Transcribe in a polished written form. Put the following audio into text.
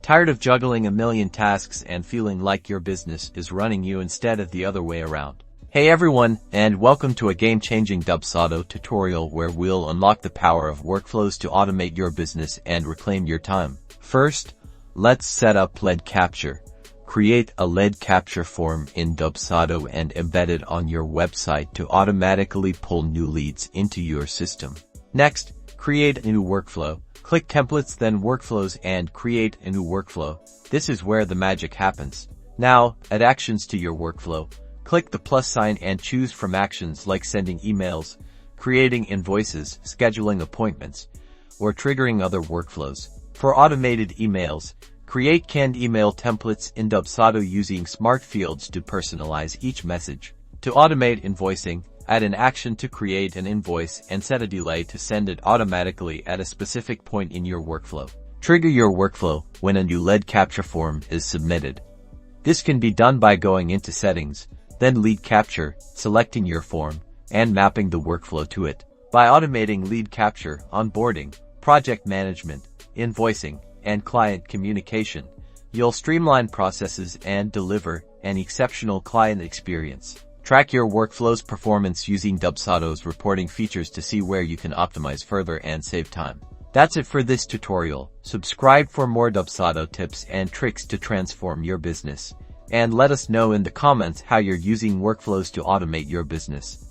Tired of juggling a million tasks and feeling like your business is running you instead of the other way around? Hey everyone, and welcome to a game-changing Dubsado tutorial where we'll unlock the power of workflows to automate your business and reclaim your time. First, let's set up lead capture. Create a lead capture form in Dubsado and embed it on your website to automatically pull new leads into your system. Next, create a new workflow. Click Templates, then Workflows, and create a new workflow. This is where the magic happens. Now, add actions to your workflow. Click the plus sign and choose from actions like sending emails, creating invoices, scheduling appointments, or triggering other workflows. For automated emails, create canned email templates in Dubsado using smart fields to personalize each message. To automate invoicing, add an action to create an invoice and set a delay to send it automatically at a specific point in your workflow. Trigger your workflow when a new lead capture form is submitted. This can be done by going into Settings, then Lead Capture, selecting your form, and mapping the workflow to it. By automating lead capture, onboarding, project management, invoicing, and client communication, you'll streamline processes and deliver an exceptional client experience. Track your workflow's performance using Dubsado's reporting features to see where you can optimize further and save time. That's it for this tutorial. Subscribe for more Dubsado tips and tricks to transform your business. And let us know in the comments how you're using workflows to automate your business.